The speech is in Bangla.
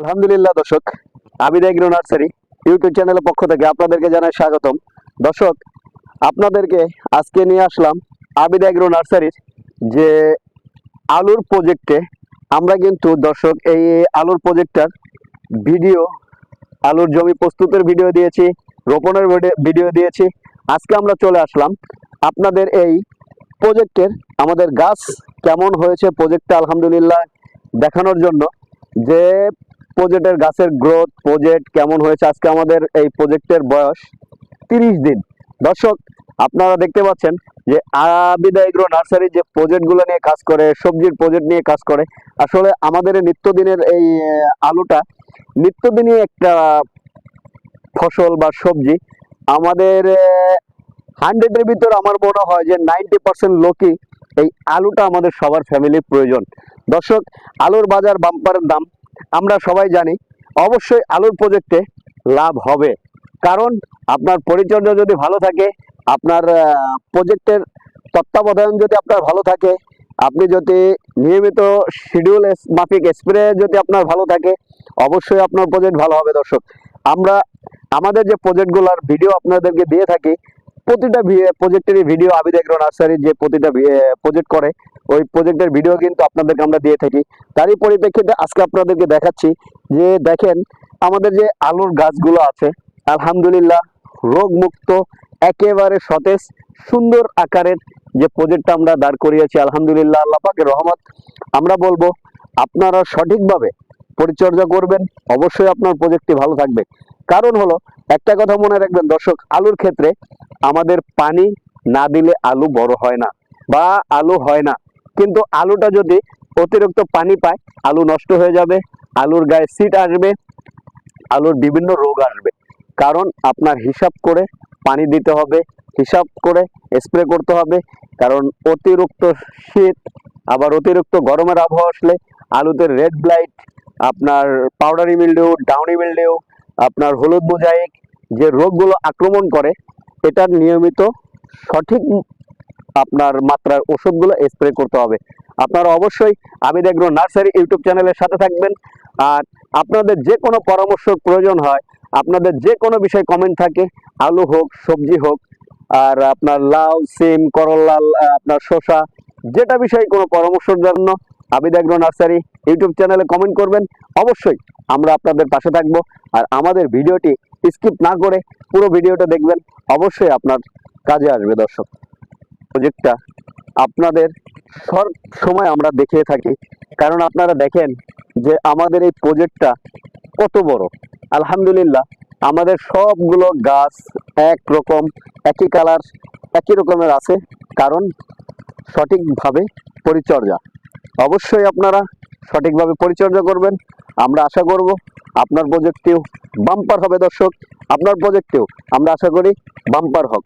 আলহামদুলিল্লাহ দর্শক, আবিদ এগ্রো নার্সারি ইউটিউব চ্যানেলের পক্ষ থেকে আপনাদেরকে জানাই স্বাগতম। দর্শক, আপনাদেরকে আজকে নিয়ে আসলাম আবিদ এগ্রো নার্সারির যে আলুর প্রজেক্টে। আমরা কিন্তু দর্শক এই আলুর প্রজেক্টটার ভিডিও, আলুর জমি প্রস্তুতের ভিডিও দিয়েছি, রোপণের ভিডিও দিয়েছি। আজকে আমরা চলে আসলাম আপনাদের এই প্রজেক্টের আমাদের গাছ কেমন হয়েছে প্রজেক্টটা আলহামদুলিল্লাহ দেখানোর জন্য, যে প্রজেক্টের গাছের গ্রোথ, প্রজেক্ট কেমন হয়েছে। আজকে আমাদের এই প্রজেক্টের বয়স 30 দিন। দর্শক, আপনারা দেখতে পাচ্ছেন যে আবিদ এগ্রো নার্সারি যে প্রজেক্টগুলো নিয়ে কাজ করে, সবজির প্রজেক্ট নিয়ে কাজ করে, আসলে আমাদের নিত্যদিনের এই আলুটা নিত্যদিনই একটা ফসল বা সবজি। আমাদের 100-এর ভিতর আমার মনে হয় যে 90% লোকই এই আলুটা আমাদের সবার ফ্যামিলির প্রয়োজন। দর্শক, আলুর বাজার বাম্পারের দাম আমরা সবাই জানি। অবশ্যই আলুর প্রজেক্টে লাভ হবে, কারণ আপনার পরিচর্যা যদি ভালো থাকে, আপনার প্রজেক্টের তত্ত্বাবধান যদি আপনার ভালো থাকে, আপনি যদি নিয়মিত শিডিউল মাফিক স্প্রে যদি আপনার ভালো থাকে, অবশ্যই আপনার প্রজেক্ট ভালো হবে। দর্শক, আমরা আমাদের যে প্রজেক্টগুলোর ভিডিও আপনাদেরকে দিয়ে থাকি, প্রতিটা প্রজেক্টেরই ভিডিও আবিদ এগ্রো নার্সারি যে প্রতিটা প্রজেক্ট করে, ওই প্রজেক্টের ভিডিও কিন্তু আপনাদেরকে আমরা দিয়ে থাকি। তারই পরিপ্রেক্ষিতে আজকে আপনাদেরকে দেখাচ্ছি যে দেখেন আমাদের যে আলুর গাছগুলো আছে, আলহামদুলিল্লাহ রোগমুক্ত, একেবারে সতেজ, সুন্দর আকারের যে প্রজেক্টটা আমরা দাঁড় করিয়েছি, আলহামদুলিল্লাহ আল্লাহ পাকের রহমত। আমরা বলবো আপনারা সঠিকভাবে পরিচর্যা করবেন, অবশ্যই আপনার প্রজেক্টটি ভালো থাকবে। কারণ হলো, একটা কথা মনে রাখবেন দর্শক, আলুর ক্ষেত্রে আমাদের পানি না দিলে আলু বড় হয় না বা আলু হয় না। কিন্তু আলুটা যদি অতিরিক্ত পানি পায়, আলু নষ্ট হয়ে যাবে, আলুর গায়ে সিট আসবে, আলুর বিভিন্ন রোগ আসবে। কারণ আপনার হিসাব করে পানি দিতে হবে, হিসাব করে স্প্রে করতে হবে। কারণ অতিরিক্ত শীত আবার অতিরিক্ত গরমের আবহাওয়া আসলে আলুতে রেড ব্লাইট, আপনার পাউডারি মিলডিউ, ডাউনি মিলডিউ, আপনার হলুদ মোজাইক যে রোগগুলো আক্রমণ করে, এটার নিয়মিত সঠিক আপনার মাত্রার ওষুধগুলো স্প্রে করতে হবে। আপনারা অবশ্যই আবিদ এগ্রো নার্সারি ইউটিউব চ্যানেলের সাথে থাকবেন। আর আপনাদের যে কোনো পরামর্শের প্রয়োজন হয়, আপনাদের যে কোনো বিষয় কমেন্ট থাকে, আলু হোক, সবজি হোক, আর আপনার লাউ, সিম, করলা, আপনার শসা, যেটা বিষয়ে কোনো পরামর্শের জন্য আবিদ এগ্রো নার্সারি ইউটিউব চ্যানেলে কমেন্ট করবেন। অবশ্যই আমরা আপনাদের পাশে থাকবো। আর আমাদের ভিডিওটি স্কিপ না করে পুরো ভিডিওটা দেখবেন, অবশ্যই আপনার কাজে আসবে। দর্শক, প্রজেক্টটা আপনাদের সব সময় আমরা দেখিয়ে থাকি, কারণ আপনারা দেখেন যে আমাদের এই প্রজেক্টটা কত বড়। আলহামদুলিল্লাহ আমাদের সবগুলো গাছ একরকম, একই কালার, একই রকমের আছে, কারণ সঠিকভাবে পরিচর্যা। অবশ্যই আপনারা সঠিকভাবে পরিচর্যা করবেন। আমরা আশা করব আপনার প্রজেক্টটিও বাম্পার হবে। দর্শক, আপনার প্রজেক্টেও আমরা আশা করি বাম্পার হোক।